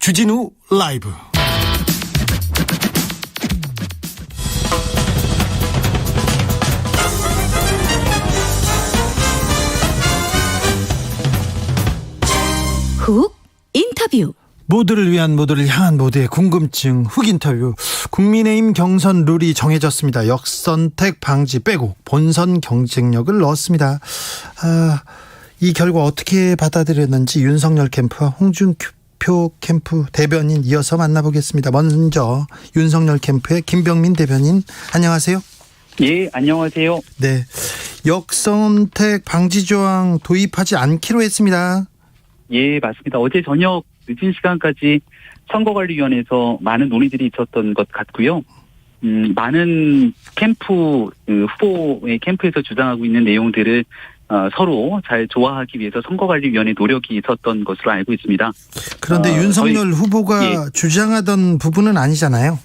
주진우 라이브. 훅 인터뷰. 모두를 위한, 모두를 향한 모두의 궁금증 훅 인터뷰. 국민의힘 경선 룰이 정해졌습니다. 역선택 방지 빼고 본선 경쟁력을 넣었습니다. 이 결과 어떻게 받아들였는지 윤석열 캠프와 홍준표 캠프 대변인 이어서 만나보겠습니다. 먼저 윤석열 캠프의 김병민 대변인, 안녕하세요. 예, 안녕하세요. 네, 역선택 방지 조항 도입하지 않기로 했습니다. 예, 맞습니다. 어제 저녁 늦은 시간까지 선거관리위원회에서 많은 논의들이 있었던 것 같고요. 많은 캠프, 후보의 캠프에서 주장하고 있는 내용들을 서로 잘 조화하기 위해서 선거관리위원회 노력이 있었던 것으로 알고 있습니다. 그런데 윤석열 후보가 주장하던 부분은 아니잖아요.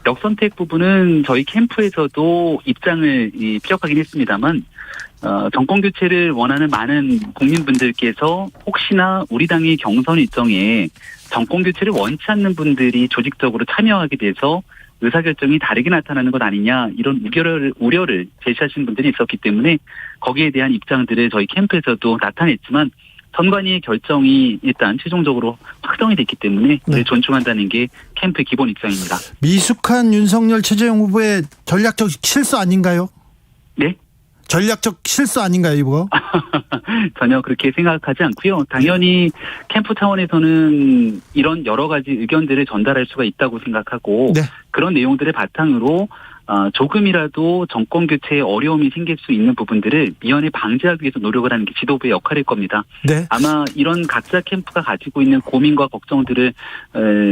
역선택 부분은 저희 캠프에서도 입장을 피력하긴 했습니다만, 정권 교체를 원하는 많은 국민분들께서 혹시나 우리 당의 경선 일정에 정권 교체를 원치 않는 분들이 조직적으로 참여하게 돼서 의사결정이 다르게 나타나는 것 아니냐, 이런 우려를 제시하신 분들이 있었기 때문에 거기에 대한 입장들을 저희 캠프에서도 나타냈지만, 선관위의 결정이 일단 최종적으로 확정이 됐기 때문에 존중한다는 게 캠프의 기본 입장입니다. 미숙한 윤석열 최재형 후보의 전략적 실수 아닌가요? 네? 전략적 실수 아닌가요, 이거? 전혀 그렇게 생각하지 않고요. 당연히 캠프 차원에서는 이런 여러 가지 의견들을 전달할 수가 있다고 생각하고, 네. 그런 내용들을 바탕으로 조금이라도 정권 교체에 어려움이 생길 수 있는 부분들을 미연에 방지하기 위해서 노력을 하는 게 지도부의 역할일 겁니다. 네. 아마 이런 각자 캠프가 가지고 있는 고민과 걱정들을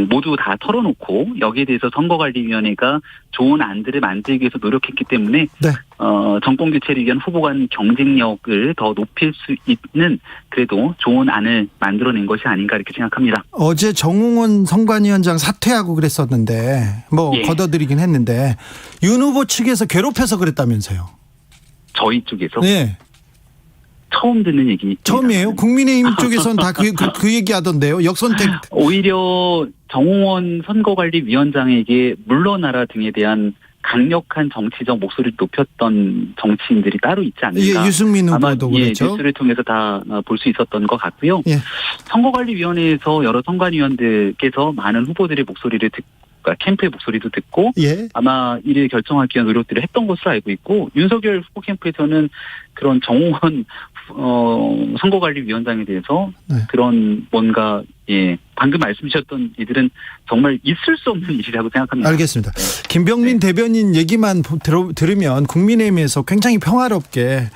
모두 다 털어놓고 여기에 대해서 선거관리위원회가 좋은 안들을 만들기 위해서 노력했기 때문에 정권 교체를 위한 후보 간 경쟁력을 더 높일 수 있는 그래도 좋은 안을 만들어낸 것이 아닌가 이렇게 생각합니다. 어제 정홍원 선관위원장 사퇴하고 그랬었는데 걷어들이긴 했는데 윤 후보 측에서 괴롭혀서 그랬다면서요? 저희 쪽에서? 네. 처음 듣는 얘기입니다. 처음이에요? 국민의힘 쪽에서는 다 그 얘기 하던데요. 역선택. 오히려 정홍원 선거관리위원장에게 물러나라 등에 대한 강력한 정치적 목소리를 높였던 정치인들이 따로 있지 않을까. 예, 유승민 후보도 그렇죠. 뉴스를 통해서 다 볼 수 있었던 것 같고요. 예. 선거관리위원회에서 여러 선관위원들께서 많은 후보들의 목소리를 캠프의 목소리도 듣고 아마 이를 결정하기 위한 노력들을 했던 것으로 알고 있고, 윤석열 후보 캠프에서는 그런 정홍원 선거관리위원장에 대해서 그런 뭔가 방금 말씀 주셨던 이들은 정말 있을 수 없는 일이라고 생각합니다. 알겠습니다. 김병민 대변인 얘기만 들으면 국민의힘에서 굉장히 평화롭게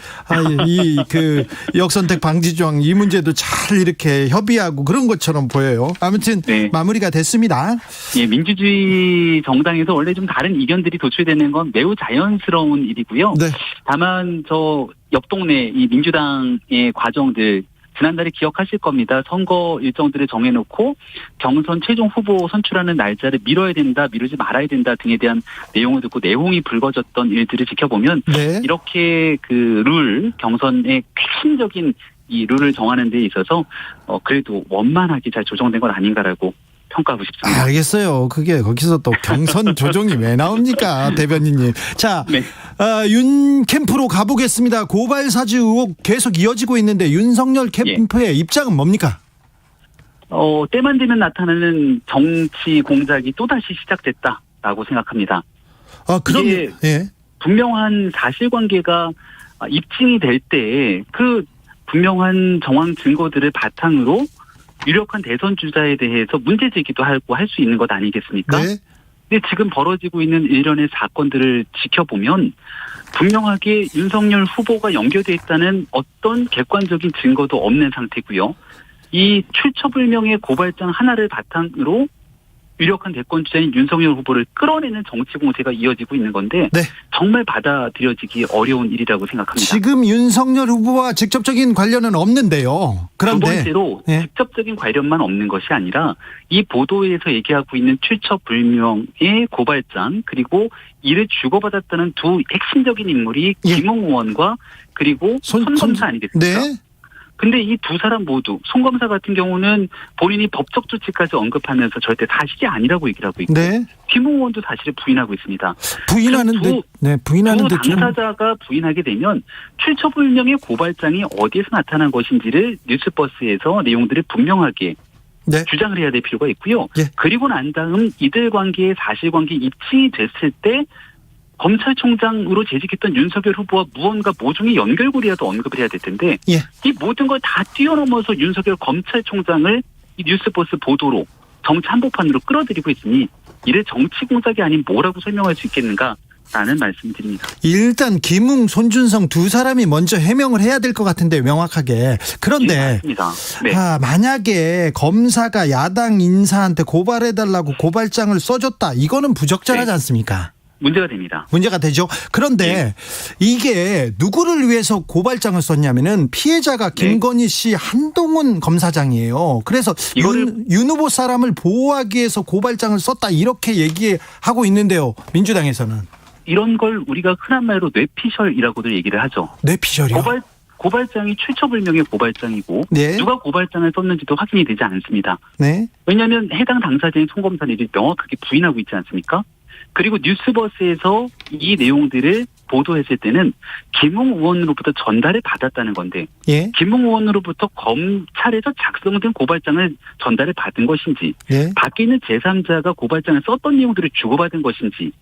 역선택 방지 조항 이 문제도 잘 이렇게 협의하고 그런 것처럼 보여요. 아무튼 마무리가 됐습니다. 예, 민주주의 정당에서 원래 좀 다른 의견들이 도출되는 건 매우 자연스러운 일이고요. 다만 옆 동네 이 민주당의 과정들 지난달에 기억하실 겁니다. 선거 일정들을 정해놓고 경선 최종 후보 선출하는 날짜를 미뤄야 된다, 미루지 말아야 된다 등에 대한 내용을 듣고 내홍이 불거졌던 일들을 지켜보면 이렇게 경선의 핵심적인 이 룰을 정하는 데 있어서 그래도 원만하게 잘 조정된 건 아닌가라고 평가하고 싶습니다. 알겠어요. 그게 거기서 또 경선 조정이 왜 나옵니까, 대변인님. 자, 윤 캠프로 가보겠습니다. 고발 사주 의혹 계속 이어지고 있는데 윤석열 캠프의 입장은 뭡니까? 때만 되면 나타나는 정치 공작이 또다시 시작됐다라고 생각합니다. 그럼 분명한 사실관계가 입증이 될 때 그 분명한 정황 증거들을 바탕으로 유력한 대선 주자에 대해서 문제 제기도 하고 할 수 있는 것 아니겠습니까? 근데 지금 벌어지고 있는 일련의 사건들을 지켜보면 분명하게 윤석열 후보가 연결돼 있다는 어떤 객관적인 증거도 없는 상태고요. 이 출처불명의 고발장 하나를 바탕으로 유력한 대권 주자인 윤석열 후보를 끌어내는 정치 공세가 이어지고 있는 건데 정말 받아들여지기 어려운 일이라고 생각합니다. 지금 윤석열 후보와 직접적인 관련은 없는데요. 그런데 두 번째로 직접적인 관련만 없는 것이 아니라 이 보도에서 얘기하고 있는 출처불명의 고발장 그리고 이를 주고받았다는 두 핵심적인 인물이 김웅 의원과 그리고 손 검사 아니겠습니까? 근데 이 두 사람 모두 송 검사 같은 경우는 본인이 법적 조치까지 언급하면서 절대 사실이 아니라고 얘기를 하고 있고 네. 김웅 의원도 사실을 부인하고 있습니다. 부인하는데 부인하는데 두 당사자가 부인하게 되면 출처불명의 고발장이 어디에서 나타난 것인지를 뉴스버스에서 내용들을 분명하게 네. 주장을 해야 될 필요가 있고요. 예. 그리고 난 다음 이들 관계의 사실관계 입증이 됐을 때 검찰총장으로 재직했던 윤석열 후보와 무언가 모종의 연결고리라도 언급을 해야 될 텐데 예. 이 모든 걸 다 뛰어넘어서 윤석열 검찰총장을 이 뉴스버스 보도로 정치 한복판으로 끌어들이고 있으니 이를 정치 공작이 아닌 뭐라고 설명할 수 있겠는가라는 말씀을 드립니다. 일단 김웅, 손준성 두 사람이 먼저 해명을 해야 될 것 같은데 명확하게. 그런데 예, 맞습니다. 네. 만약에 검사가 야당 인사한테 고발해달라고 고발장을 써줬다. 이거는 부적절하지 네. 않습니까? 문제가 됩니다. 문제가 되죠. 그런데 이게 누구를 위해서 고발장을 썼냐면은 피해자가 김건희 씨 한동훈 검사장이에요. 그래서 윤 후보 사람을 보호하기 위해서 고발장을 썼다 이렇게 얘기하고 있는데요. 민주당에서는. 이런 걸 우리가 흔한 말로 뇌피셜이라고들 얘기를 하죠. 뇌피셜이요? 고발장이 출처불명의 고발장이고 네. 누가 고발장을 썼는지도 확인이 되지 않습니다. 네. 왜냐하면 해당 당사자인 송 검사는 이를 명확하게 부인하고 있지 않습니까? 그리고 뉴스버스에서 이 내용들을 보도했을 때는 김웅 의원으로부터 전달을 받았다는 건데 예. 김웅 의원으로부터 검찰에서 작성된 고발장을 전달을 받은 것인지 예. 밖에 있는 제3자가 고발장을 썼던 내용들을 주고받은 것인지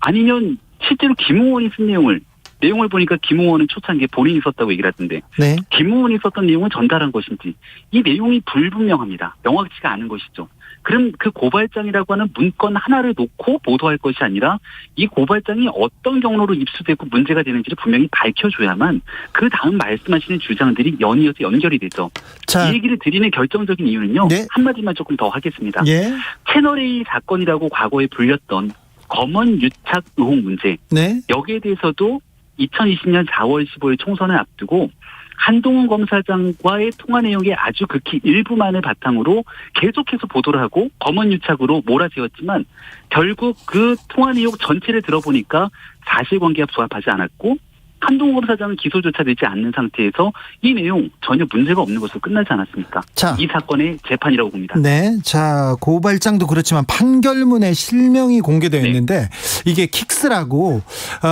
아니면 실제로 김웅 의원이 쓴 내용을 보니까 김웅 의원은 초창기에 본인이 썼다고 얘기를 하던데 네. 김웅 의원이 썼던 내용을 전달한 것인지 이 내용이 불분명합니다. 명확치가 않은 것이죠. 그럼 그 고발장이라고 하는 문건 하나를 놓고 보도할 것이 아니라 이 고발장이 어떤 경로로 입수되고 문제가 되는지를 분명히 밝혀줘야만 그 다음 말씀하시는 주장들이 연이어서 연결이 되죠. 자. 이 얘기를 드리는 결정적인 이유는요. 네. 한마디만 조금 더 하겠습니다. 예. 채널A 사건이라고 과거에 불렸던 검언 유착 의혹 문제. 네. 여기에 대해서도 2020년 4월 15일 총선을 앞두고 한동훈 검사장과의 통화 내용의 아주 극히 일부만을 바탕으로 계속해서 보도를 하고 검언유착으로 몰아세웠지만 결국 그 통화 내용 전체를 들어보니까 사실관계와 부합하지 않았고 한동훈 검사장은 기소조차 되지 않는 상태에서 이 내용 전혀 문제가 없는 것으로 끝나지 않았습니까? 자. 이 사건의 재판이라고 봅니다. 네. 자, 고발장도 그렇지만 판결문에 실명이 공개되어 네. 있는데 이게 킥스라고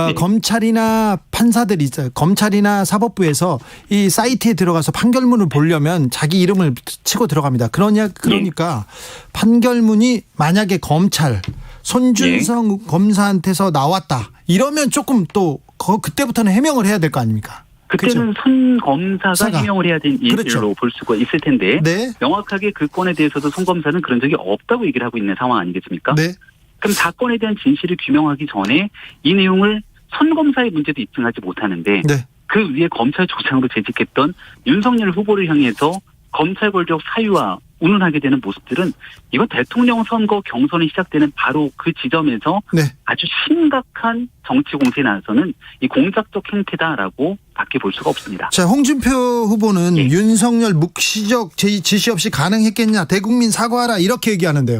네. 검찰이나 판사들이 있어요. 검찰이나 사법부에서 이 사이트에 들어가서 판결문을 보려면 자기 이름을 치고 들어갑니다. 그러니까 판결문이 만약에 검찰 손준성 검사한테서 나왔다. 이러면 조금 또 그때부터는 해명을 해야 될 거 아닙니까? 그때는 손 검사가 해명을 해야 될 일로 그렇죠. 볼 수가 있을 텐데 네. 명확하게 그 건에 대해서도 손 검사는 그런 적이 없다고 얘기를 하고 있는 상황 아니겠습니까? 네. 그럼 사건에 대한 진실을 규명하기 전에 이 내용을 손 검사의 문제도 입증하지 못하는데 네. 그 위에 검찰총장으로 재직했던 윤석열 후보를 향해서 검찰 권력 사유와 운운하게 되는 모습들은 이건 대통령 선거 경선이 시작되는 바로 그 지점에서 네. 아주 심각한 정치 공세에 나서는 이 공작적 행태다라고 밖에 볼 수가 없습니다. 자, 홍준표 후보는 예. 윤석열 묵시적 지시 없이 가능했겠냐, 대국민 사과하라 이렇게 얘기하는데요.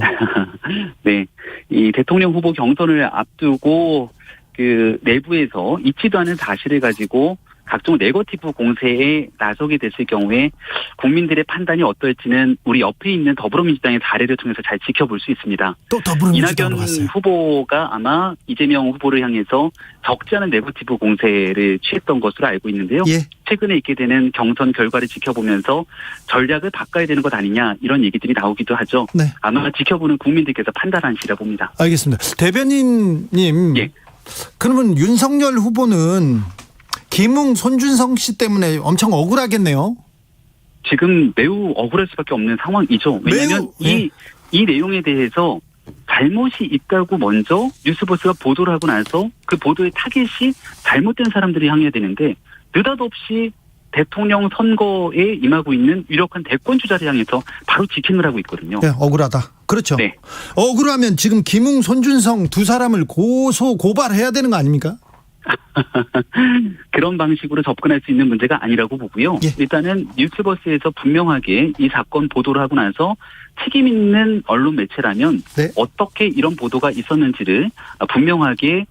네, 이 대통령 후보 경선을 앞두고 그 내부에서 있지도 않은 사실을 가지고 각종 네거티브 공세에 나서게 됐을 경우에 국민들의 판단이 어떨지는 우리 옆에 있는 더불어민주당의 사례를 통해서 잘 지켜볼 수 있습니다. 또 더불어민주당으로 이낙연 갔어요. 후보가 아마 이재명 후보를 향해서 적지 않은 네거티브 공세를 취했던 것으로 알고 있는데요. 예. 최근에 있게 되는 경선 결과를 지켜보면서 전략을 바꿔야 되는 것 아니냐 이런 얘기들이 나오기도 하죠. 네. 아마 지켜보는 국민들께서 판단하시라 봅니다. 알겠습니다. 대변인님, 예. 그러면 윤석열 후보는 김웅, 손준성 씨 때문에 엄청 억울하겠네요. 지금 매우 억울할 수밖에 없는 상황이죠. 왜냐하면 매우, 이 내용에 대해서 잘못이 있다고 먼저 뉴스버스가 보도를 하고 나서 그 보도의 타겟이 잘못된 사람들이 향해야 되는데 느닷없이 대통령 선거에 임하고 있는 유력한 대권 주자를 향해서 바로 직행을 하고 있거든요. 네, 억울하다. 그렇죠. 네. 억울하면 지금 김웅, 손준성 두 사람을 고발해야 되는 거 아닙니까? 그런 방식으로 접근할 수 있는 문제가 아니라고 보고요. 예. 일단은 뉴스버스에서 분명하게 이 사건 보도를 하고 나서 책임 있는 언론 매체라면 네. 어떻게 이런 보도가 있었는지를 분명하게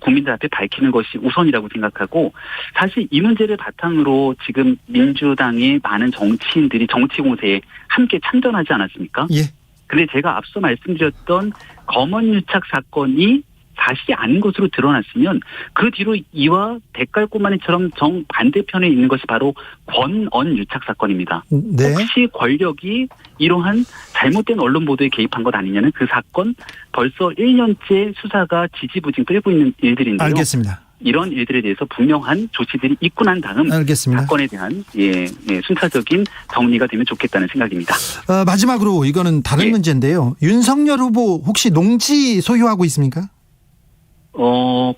국민들 앞에 밝히는 것이 우선이라고 생각하고 사실 이 문제를 바탕으로 지금 민주당의 많은 정치인들이 정치 공세에 함께 참전하지 않았습니까? 예. 근데 제가 앞서 말씀드렸던 검언유착 사건이 사실이 아닌 것으로 드러났으면 그 뒤로 이와 대깔꼬마니처럼 정반대편에 있는 것이 바로 권언유착 사건입니다. 네. 혹시 권력이 이러한 잘못된 언론 보도에 개입한 것 아니냐는 그 사건 벌써 1년째 수사가 지지부진 끌고 있는 일들인데요. 알겠습니다. 이런 일들에 대해서 분명한 조치들이 있고 난 다음 알겠습니다. 사건에 대한 순차적인 정리가 되면 좋겠다는 생각입니다. 마지막으로 이거는 다른 문제인데요. 윤석열 후보 혹시 농지 소유하고 있습니까?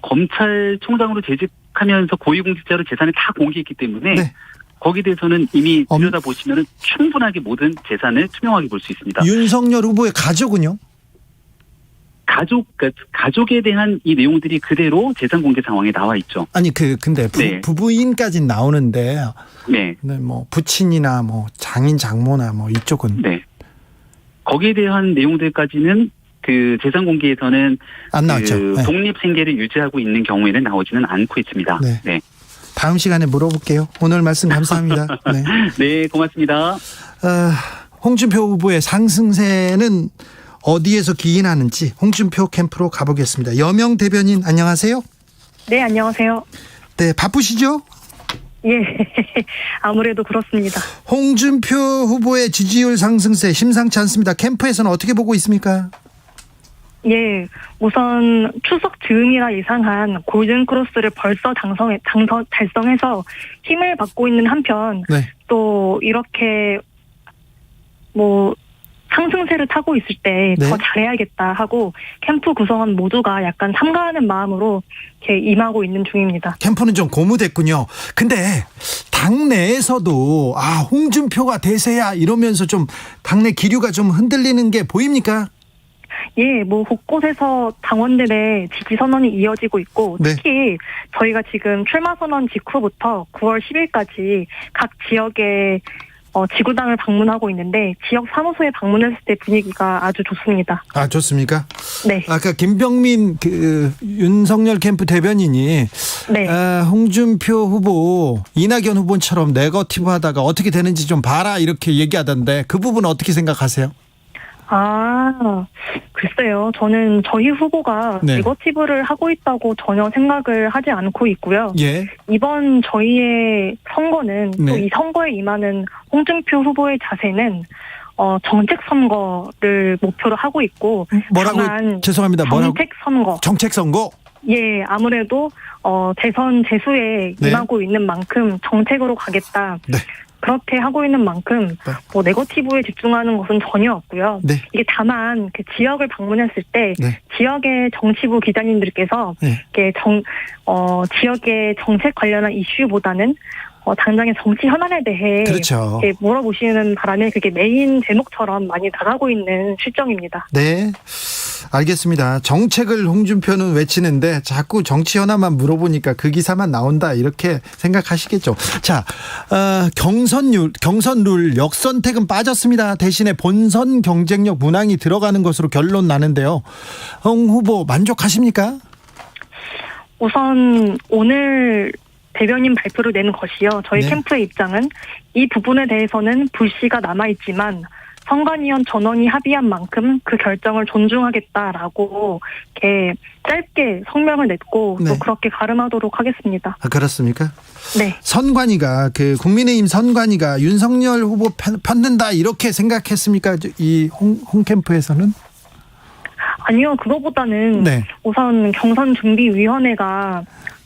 검찰총장으로 재직하면서 고위공직자로 재산을 다 공개했기 때문에 네. 거기에 대해서는 이미 들여다보시면 충분하게 모든 재산을 투명하게 볼 수 있습니다. 윤석열 후보의 가족은요? 가족에 대한 이 내용들이 그대로 재산 공개 상황에 나와 있죠. 아니 근데 부부인까지 나오는데 네. 뭐 부친이나 뭐 장인 장모나 뭐 이쪽은 네. 거기에 대한 내용들까지는 그 재산 공개에서는 안 나왔죠. 네. 독립 생계를 유지하고 있는 경우에는 나오지는 않고 있습니다. 네. 네. 다음 시간에 물어볼게요. 오늘 말씀 감사합니다. 네. 네, 고맙습니다. 홍준표 후보의 상승세는 어디에서 기인하는지 홍준표 캠프로 가보겠습니다. 여명 대변인 안녕하세요. 네, 안녕하세요. 네, 바쁘시죠? 예, 아무래도 그렇습니다. 홍준표 후보의 지지율 상승세 심상치 않습니다. 캠프에서는 어떻게 보고 있습니까? 예, 우선 추석 즈음이라 예상한 골든크로스를 벌써 달성해서 힘을 받고 있는 한편 네. 또 이렇게 뭐 상승세를 타고 있을 때 더 잘해야겠다 하고 캠프 구성원 모두가 약간 삼가하는 마음으로 이렇게 임하고 있는 중입니다. 캠프는 좀 고무됐군요. 근데 당내에서도 홍준표가 대세야 이러면서 좀 당내 기류가 좀 흔들리는 게 보입니까? 예, 뭐 곳곳에서 당원들의 지지 선언이 이어지고 있고 특히 저희가 지금 출마 선언 직후부터 9월 10일까지 각 지역에 지구당을 방문하고 있는데 지역 사무소에 방문했을 때 분위기가 아주 좋습니다. 아, 좋습니까? 네. 아까 김병민 윤석열 캠프 대변인이 홍준표 후보 이낙연 후보처럼 네거티브 하다가 어떻게 되는지 좀 봐라 이렇게 얘기하던데 그 부분 어떻게 생각하세요? 글쎄요. 저는 저희 후보가 네거티브를 하고 있다고 전혀 생각을 하지 않고 있고요. 예. 이번 저희의 선거는 또 이 선거에 임하는 홍준표 후보의 자세는 정책 선거를 목표로 하고 있고 뭐라고? 죄송합니다. 정책 선거. 정책 선거? 예, 아무래도 대선 재수에 임하고 있는 만큼 정책으로 가겠다. 네. 그렇게 하고 있는 만큼 뭐 네거티브에 집중하는 것은 전혀 없고요. 네. 이게 다만 그 지역을 방문했을 때 지역의 정치부 기자님들께서 이렇게 지역의 정책 관련한 이슈보다는 당장의 정치 현안에 대해 이렇게 물어보시는 바람에 그게 메인 제목처럼 많이 나가고 있는 실정입니다. 네, 알겠습니다. 정책을 홍준표는 외치는데 자꾸 정치 현안만 물어보니까 그 기사만 나온다 이렇게 생각하시겠죠. 자, 경선 룰 역선택은 빠졌습니다. 대신에 본선 경쟁력 문항이 들어가는 것으로 결론 나는데요. 홍 후보 만족하십니까? 우선 오늘 대변인 발표를 낸 것이요. 저희 캠프의 입장은 이 부분에 대해서는 불씨가 남아있지만 선관위원 전원이 합의한 만큼 그 결정을 존중하겠다라고 이렇게 짧게 성명을 냈고 또 그렇게 가름하도록 하겠습니다. 그렇습니까? 네. 선관위가 국민의힘 선관위가 윤석열 후보 편든다 이렇게 생각했습니까? 이 홍 캠프에서는? 아니요. 그거보다는 우선 경선준비위원회가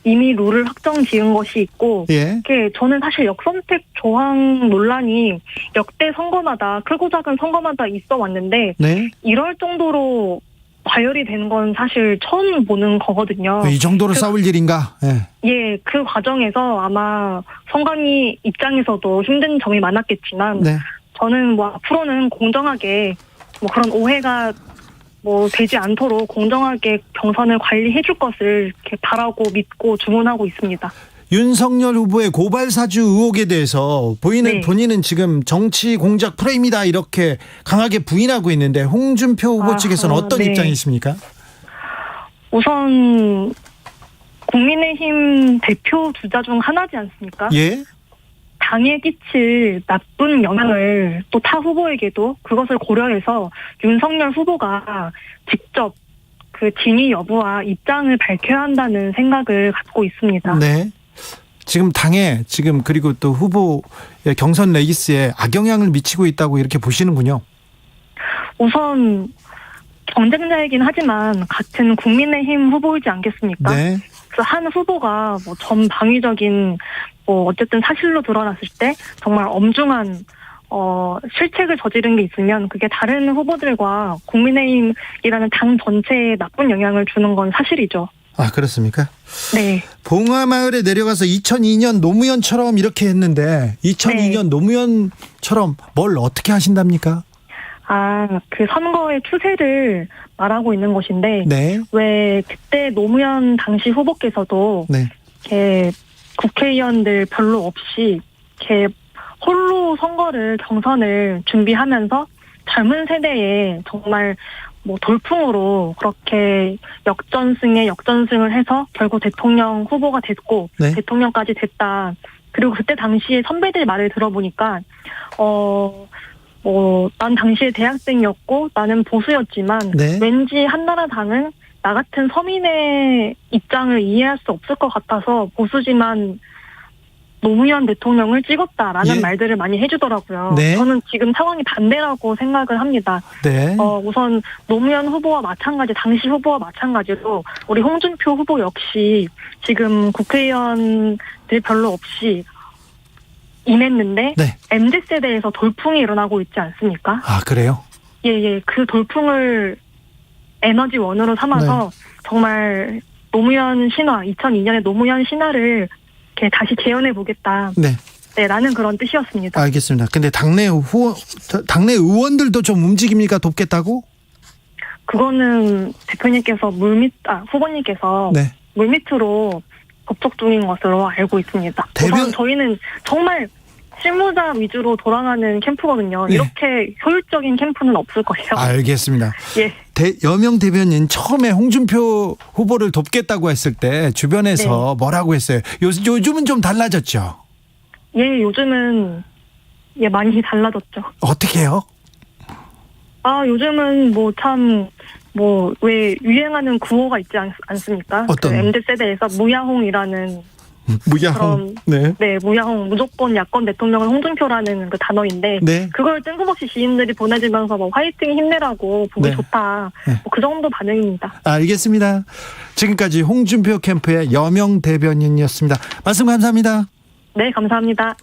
이미 룰을 확정 지은 것이 있고 저는 사실 역선택 조항 논란이 역대 선거마다 크고 작은 선거마다 있어 왔는데 이럴 정도로 과열이 되는 건 사실 처음 보는 거거든요. 이 정도로 싸울 일인가? 예, 그 과정에서 아마 선관위 입장에서도 힘든 점이 많았겠지만 저는 뭐 앞으로는 공정하게 뭐 그런 오해가 되지 않도록 공정하게 경선을 관리해 줄 것을 이렇게 바라고 믿고 주문하고 있습니다. 윤석열 후보의 고발 사주 의혹에 대해서 본인은 지금 정치 공작 프레임이다 이렇게 강하게 부인하고 있는데 홍준표 후보 측에서는 어떤 입장이십니까? 우선 국민의힘 대표 주자 중 하나지 않습니까? 예. 당에 끼칠 나쁜 영향을 또 타 후보에게도 그것을 고려해서 윤석열 후보가 직접 그 진위 여부와 입장을 밝혀야 한다는 생각을 갖고 있습니다. 네. 지금 당에 지금 그리고 또 후보의 경선 레이스에 악영향을 미치고 있다고 이렇게 보시는군요. 우선 경쟁자이긴 하지만 같은 국민의힘 후보이지 않겠습니까? 네. 그래서 한 후보가 뭐 전방위적인 어쨌든 사실로 드러났을 때 정말 엄중한 실책을 저지른 게 있으면 그게 다른 후보들과 국민의힘이라는 당 전체에 나쁜 영향을 주는 건 사실이죠. 아, 그렇습니까? 네. 봉화마을에 내려가서 2002년 노무현처럼 이렇게 했는데 2002년 네. 노무현처럼 뭘 어떻게 하신답니까? 그 선거의 추세를 말하고 있는 것인데 네. 왜 그때 노무현 당시 후보께서도 네. 이렇게 국회의원들 별로 없이 이렇게 홀로 경선을 준비하면서 젊은 세대에 정말 뭐 돌풍으로 그렇게 역전승을 해서 결국 대통령 후보가 됐고 네. 대통령까지 됐다. 그리고 그때 당시에 선배들 말을 들어보니까 난 당시에 대학생이었고 나는 보수였지만 네. 왠지 한나라당은 나 같은 서민의 입장을 이해할 수 없을 것 같아서 보수지만 노무현 대통령을 찍었다라는 예. 말들을 많이 해주더라고요. 네. 저는 지금 상황이 반대라고 생각을 합니다. 네. 우선 노무현 후보와 마찬가지, 당시 후보와 마찬가지로 우리 홍준표 후보 역시 지금 국회의원들 별로 없이 임했는데 네. MZ세대에서 돌풍이 일어나고 있지 않습니까? 아, 그래요? 예. 그 돌풍을 에너지원으로 삼아서 정말 노무현 신화, 2002년의 노무현 신화를 이렇게 다시 재현해 보겠다. 네. 네, 라는 그런 뜻이었습니다. 알겠습니다. 근데 당내 의원들도 좀 움직입니까? 돕겠다고? 그거는 대표님께서 후보님께서 네. 물밑으로 접촉 중인 것으로 알고 있습니다. 우선 저희는 정말 실무자 위주로 돌아가는 캠프거든요. 네. 이렇게 효율적인 캠프는 없을 거예요. 알겠습니다. 예. 여명 대변인 처음에 홍준표 후보를 돕겠다고 했을 때 주변에서 네. 뭐라고 했어요? 요즘은 좀 달라졌죠? 예, 요즘은 많이 달라졌죠. 어떻게 해요? 요즘은 왜 유행하는 구호가 있지 않습니까? 어떤? 그 MZ세대에서 무야홍이라는 무야홍. 네, 무야홍, 무조건 야권 대통령은 홍준표라는 그 단어인데, 네. 그걸 뜬금없이 지인들이 보내주면서 화이팅 힘내라고 보기 네. 좋다. 네. 그 정도 반응입니다. 알겠습니다. 지금까지 홍준표 캠프의 여명 대변인이었습니다. 말씀 감사합니다. 네, 감사합니다.